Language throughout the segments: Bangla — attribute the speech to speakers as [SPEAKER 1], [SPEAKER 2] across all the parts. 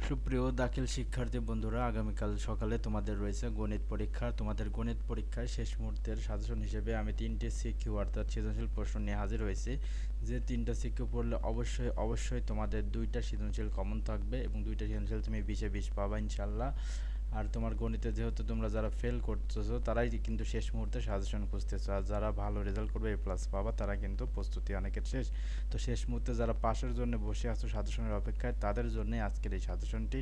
[SPEAKER 1] সুপ্রিয় দাখিল শিক্ষার্থী বন্ধুরা, আগামীকাল সকালে তোমাদের রয়েছে গণিত পরীক্ষা। তোমাদের গণিত পরীক্ষায় শেষ মুহূর্তের সাজেশন হিসেবে আমি 3টে সিকিউ অর্থাৎ সৃজনশীল প্রশ্ন নিয়ে হাজির হয়েছি। যে 3টা সিকিউ পড়লে অবশ্যই তোমাদের 2টা সৃজনশীল কমন থাকবে এবং 2টা সৃজনশীল তুমি 20-এ 20 পাবা ইনশাল্লাহ। আর তোমার গণিতে যেহেতু তোমরা যারা ফেল করতেছো তারাই কিন্তু শেষ মুহূর্তে সাজেশন খুঁজতেছো, আর যারা ভালো রেজাল্ট করবে A+ পাবা তারা কিন্তু প্রস্তুতি অনেকের শেষ। তো শেষ মুহূর্তে যারা পাশের জন্য বসে আছো সাজেশনের অপেক্ষায়, তাদের জন্যই আজকের এই সাজেশনটি।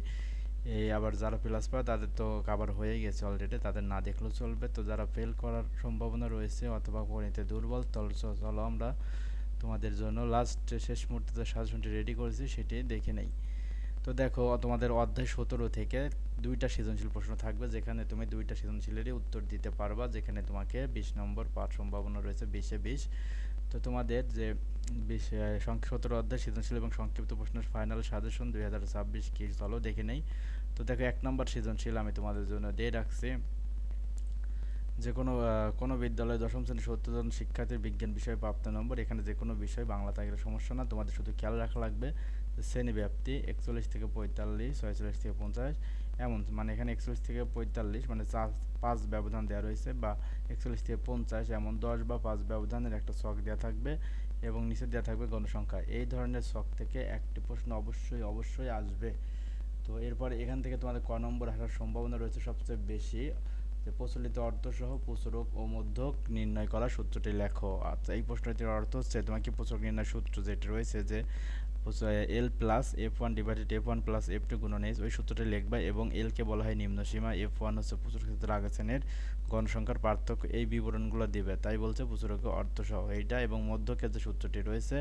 [SPEAKER 1] এই আবার যারা প্লাস পায় তাদের তো কভার হয়ে গেছে অলরেডি, তাদের না দেখলেও চলবে। তো যারা ফেল করার সম্ভাবনা রয়েছে অথবা গণিতে দুর্বল, চলো আমরা তোমাদের জন্য শেষ মুহূর্তে যে সাজেশনটি রেডি করেছি সেটি দেখে নেই। তো দেখো, তোমাদের অধ্যায় 17 থেকে 2টা সৃজনশীল প্রশ্ন থাকবে, যেখানে তুমি 2টা সৃজনশীলেরই উত্তর দিতে পারবা, যেখানে তোমাকে 20 নম্বর পাওয়ার সম্ভাবনা রয়েছে 20-এ 20। তো তোমাদের যে 17 অধ্যায় সৃজনশীল এবং সংক্ষিপ্ত প্রশ্নের ফাইনাল সাজেশন 2026 কি, চলো দেখে নেই। তো দেখো, 1 নম্বর সৃজনশীল আমি তোমাদের জন্য দিয়ে রাখছি। যে কোনো বিদ্যালয়ে দশম শ্রেণীর 70 জন শিক্ষার্থীর বিজ্ঞান বিষয়ে প্রাপ্ত নম্বর। এখানে যে কোনো বিষয়, বাংলা থাকলে সমস্যা না, তোমাদের শুধু খেয়াল রাখা লাগবে শ্রেণী ব্যাপ্তি 41 থেকে 45, 46 থেকে 50, এমন মানে এখানে 41 থেকে 45 মানে 5 ব্যবধান দেওয়া রয়েছে, বা 41 থেকে 50 এমন 10 বা 5 ব্যবধানের একটা ছক দেওয়া থাকবে এবং নিচে দেওয়া থাকবে গণসংখ্যা। এই ধরনের ছক থেকে একটি প্রশ্ন অবশ্যই আসবে। তো এরপর এখান থেকে তোমাদের ক নম্বর আসার সম্ভাবনা রয়েছে সবচেয়ে বেশি, যে প্রচলিত অর্থসহ প্রচুরক ও মধ্যক নির্ণয় করা সূত্রটি লেখো। আচ্ছা, এই প্রশ্নটির অর্থ হচ্ছে তোমাকে প্রচুরক নির্ণয় সূত্র যেটি রয়েছে, যে L+F1/F1+F2 গুণন H, ওই সূত্রটি লিখবা এবং এলকে বলা হয় নিম্নসীমা, F1 হচ্ছে প্রচুর ক্ষেত্রে আগের শ্রেণীর গণসংখ্যার পার্থক্য, এই বিবরণগুলো দিবে। তাই বলছে প্রচুরকের অর্থসহ এইটা, এবং মধ্যকের যে সূত্রটি রয়েছে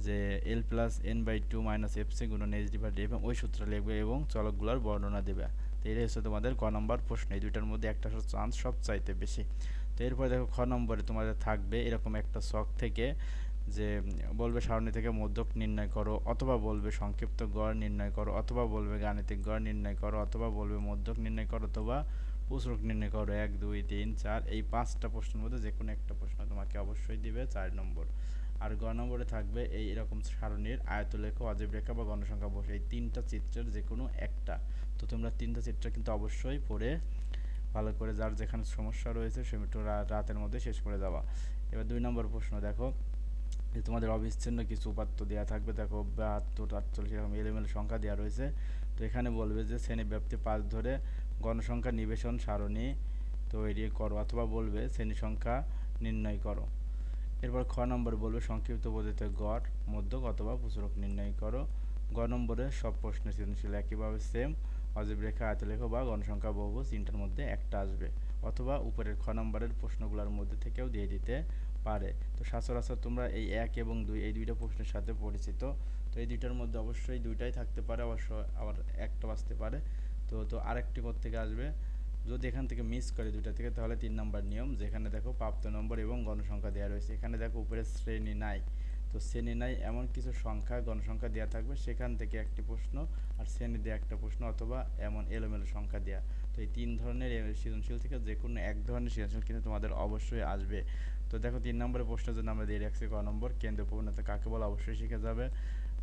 [SPEAKER 1] যে L+N/2 - FC গুণন H/F, ওই সূত্র লিখবে এবং চলকগুলোর বর্ণনা দেবে। তো এটাই হচ্ছে তোমাদের ক নম্বর প্রশ্ন। এই দুইটার মধ্যে একটা চান্স সবচাইতে বেশি। তো এরপর দেখো, খ নম্বরে তোমাদের থাকবে এরকম একটা ছক থেকে, যে বলবে সারণী থেকে মধ্যক নির্ণয় করো, অথবা বলবে সংক্ষিপ্ত গড় নির্ণয় করো, অথবা বলবে গাণিতিক গড় নির্ণয় করো, অথবা বলবে মধ্যক নির্ণয় করো, অথবা প্রচুরক নির্ণয় করো। 1, 2, 3, 4 এই 5টা প্রশ্নের মধ্যে যে কোনো একটা প্রশ্ন তোমাকে অবশ্যই দিবে 4 নম্বর। আর গ নম্বরে থাকবে এই এরকম সারণীর আয়তলেখ, অজীব রেখা বা গণসংখ্যা বসে, এই 3টা চিত্রের যে কোনো একটা। তো তোমরা 3টা চিত্র কিন্তু অবশ্যই পড়ে ভালো করে, যার যেখানে সমস্যা রয়েছে সে একটু রাতের মধ্যে শেষ করে যাওয়া। এবার 2 নম্বর প্রশ্ন দেখো, যে তোমাদের অবিচ্ছিন্ন কিছু উপাত্ত দেওয়া থাকবে। দেখো 72, 48 এরকম এলোমেলো সংখ্যা দেওয়া রয়েছে। তো এখানে বলবে যে শ্রেণীব্যাপ্তি 5 ধরে গণসংখ্যা নিবেশন সারণী তৈরি করো, অথবা বলবে শ্রেণী সংখ্যা নির্ণয় করো। এরপর খ নম্বর বলবে সংক্ষিপ্ত পদ্ধতিতে গড়, মধ্যক অথবা প্রচুরক নির্ণয় করো। গ নম্বরে সব প্রশ্নের সৃজনশীল একইভাবে সেম, অজীব রেখা, আয়তলেখ বা গণসংখ্যা বহুভুজ, তিনটার মধ্যে একটা আসবে, অথবা উপরের খ নম্বরের প্রশ্নগুলোর মধ্যে থেকেও দিয়ে দিতে পারে। তো সচরাচর তোমরা এই 1 এবং 2 এই দুইটা প্রশ্নের সাথে পরিচিত। তো এই দুইটার মধ্যে অবশ্যই দুইটাই থাকতে পারে, অবশ্য আবার একটা আসতে পারে। তো আরেকটি কোত্থেকে আসবে, যদি এখান থেকে মিস করে দুইটা থেকে, তাহলে 3 নম্বর নিয়ম, যেখানে দেখো প্রাপ্ত নম্বর এবং গণসংখ্যা দেওয়া রয়েছে। এখানে দেখো উপরে শ্রেণী নাই, তো শ্রেণী নাই এমন কিছু সংখ্যা গণসংখ্যা দেওয়া থাকবে, সেখান থেকে একটি প্রশ্ন, আর শ্রেণী দেওয়া একটা প্রশ্ন, অথবা এমন এলোমেলো সংখ্যা দেওয়া। তো এই 3 ধরনের সৃজনশীল থেকে যে কোনো এক ধরনের সৃজনশীল কিন্তু তোমাদের অবশ্যই আসবে। তো দেখো 3 নম্বরের প্রশ্নের জন্য আমরা দিয়ে রাখছি ক নম্বর, কেন্দ্র প্রবণতা কাকে বলে অবশ্যই শিখে যাবে।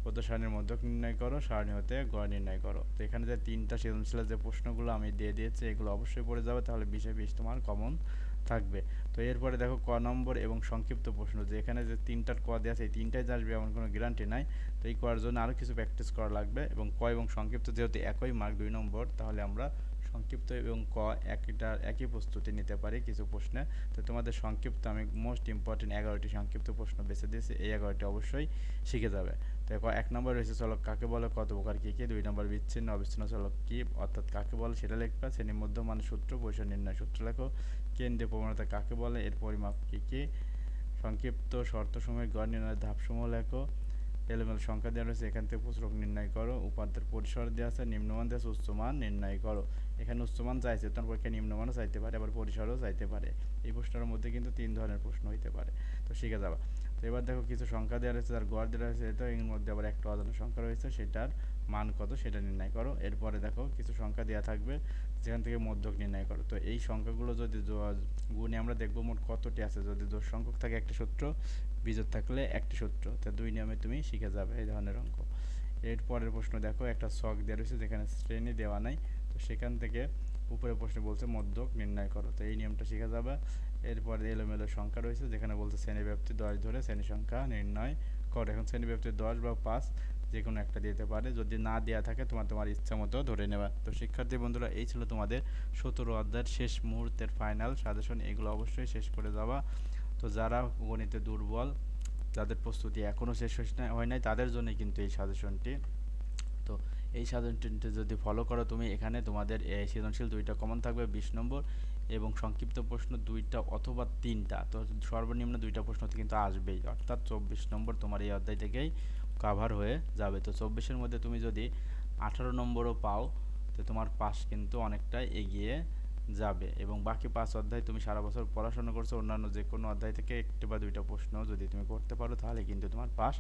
[SPEAKER 1] প্রদত্ত সারণীর মধ্যক নির্ণয় করো, সারণী হতে গড় নির্ণয় করো। তো এখানে যে 3টা সৃজনশীলের যে প্রশ্নগুলো আমি দিয়ে দিয়েছি এগুলো অবশ্যই পড়ে যাবে, তাহলে 20-এ 20 তোমার কমন থাকবে। তো এরপরে দেখো ক নম্বর এবং সংক্ষিপ্ত প্রশ্ন, যে এখানে যে 3টার ক দেওয়া আছে এই 3টাই যে আসবে এমন কোনো গ্যারান্টি নাই। তো এই করার জন্য আরও কিছু প্র্যাকটিস করা লাগবে, এবং ক এবং সংক্ষিপ্ত যেহেতু একই মার্ক 2 নম্বর, তাহলে আমরা সংক্ষিপ্ত এবং ক একই প্রস্তুতি নিতে পারি কিছু প্রশ্নে। তো তোমাদের সংক্ষিপ্ত আমি মোস্ট ইম্পর্টেন্ট 11টি সংক্ষিপ্ত প্রশ্ন বেছে দিয়েছি, এই 11টি অবশ্যই শিখে যাবে। দেখো 1 নম্বর রয়েছে চলক কাকে বলে, কত প্রকার কী কী। 2 নম্বর বিচ্ছিন্ন অবিচ্ছিন্ন চলক কী অর্থাৎ কাকে বলে সেটা লিখবা। শ্রেণীর মধ্যমান সূত্র, পরিসর নির্ণয় সূত্র লেখো। কেন্দ্রীয় প্রবণতা কাকে বলে, এর পরিমাপ কী কী। সংক্ষিপ্ত শর্তসমূহের গড় নির্ণয়ের ধাপসমূহ লেখো। এলোমেলো সংখ্যা দেওয়া রয়েছে, এখান থেকে প্রচুরক নির্ণয় করো। উপাত্তের পরিসর দেওয়া আছে, নিম্নমান দেওয়া আছে, উচ্চমান নির্ণয় করো। এখানে উচ্চমান চাইছে, তোমার পরীক্ষায় নিম্নমানও চাইতে পারে, আবার পরিসরও চাইতে পারে। এই প্রশ্নের মধ্যে কিন্তু 3 ধরনের প্রশ্ন হইতে পারে, তো শিখে যাবা। তো এবার দেখো কিছু সংখ্যা দেওয়া রয়েছে, তার গড় দেওয়া রয়েছে, এটা এর মধ্যে আবার একটা অজানা সংখ্যা রয়েছে, সেটার মান কত সেটা নির্ণয় করো। এরপরে দেখো কিছু সংখ্যা দেওয়া থাকবে, যেখান থেকে মধ্যক নির্ণয় করো। তো এই সংখ্যাগুলো যদি গুণে আমরা দেখবো মোট কতটি আছে। যদি জোড় সংখ্যক থাকে একটি সূত্র, বিজোড় থাকলে একটি সূত্র। তো 2 নিয়মে তুমি শিখে যাবে এই ধরনের অঙ্ক। এর পরের প্রশ্ন দেখো, একটা ছক দেওয়া রয়েছে যেখানে শ্রেণী দেওয়া নাই, তো সেখান থেকে উপরে প্রশ্ন বলছে মধ্যক নির্ণয় করো, তো এই নিয়মটা শেখা যাবে। এরপরে এলোমেলো সংখ্যা রয়েছে যেখানে বলছে শ্রেণীব্যাপ্তি 10 ধরে শ্রেণী সংখ্যা নির্ণয় করো। এখন শ্রেণীব্যাপ্তি 10 বা 5 যে কোনো একটা দিতে পারে, যদি না দেওয়া থাকে তোমার ইচ্ছা মতো ধরে নেবা। তো শিক্ষার্থী বন্ধুরা, এই ছিল তোমাদের 17 অধ্যায়ের শেষ মুহূর্তের ফাইনাল সাজেশন, এগুলো অবশ্যই শেষ করে যাবা। তো যারা গণিতে দুর্বল, যাদের প্রস্তুতি এখনও শেষ হয় নাই, তাদের জন্য কিন্তু এই সাজেশনটি। তো এই সাজেশনটি যদি ফলো করো তুমি, এখানে তোমাদের সৃজনশীল 2টা কমন থাকবে 20 নম্বর, এবং সংক্ষিপ্ত প্রশ্ন 2টা অথবা 3টা, তো সর্বনিম্ন 2টা প্রশ্ন কিন্তু আসবেই, অর্থাৎ 24 নম্বর তোমার এই অধ্যায় থেকেই কাভার হয়ে যাবে। তো 24-এর মধ্যে তুমি যদি 18 নম্বরও পাও, তো তোমার পাস কিন্তু অনেকটাই এগিয়ে যাবে। এবং বাকি 5 অধ্যায় তুমি সারা বছর পড়াশোনা করছো, অন্যান্য যে কোনো অধ্যায় থেকে 1টা বা 2টা প্রশ্ন যদি তুমি করতে পারো, তাহলে কিন্তু তোমার পাস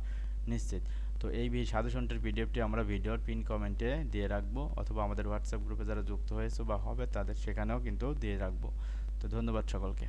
[SPEAKER 1] নিশ্চিত। তো এই সাজেশনটির পিডিএফটি আমরা ভিডিওর পিন কমেন্টে দিয়ে রাখবো, অথবা আমাদের হোয়াটসঅ্যাপ গ্রুপে যারা যুক্ত হয়েছে বা হবে তাদের সেখানেও কিন্তু দিয়ে রাখবো। তো ধন্যবাদ সকলকে।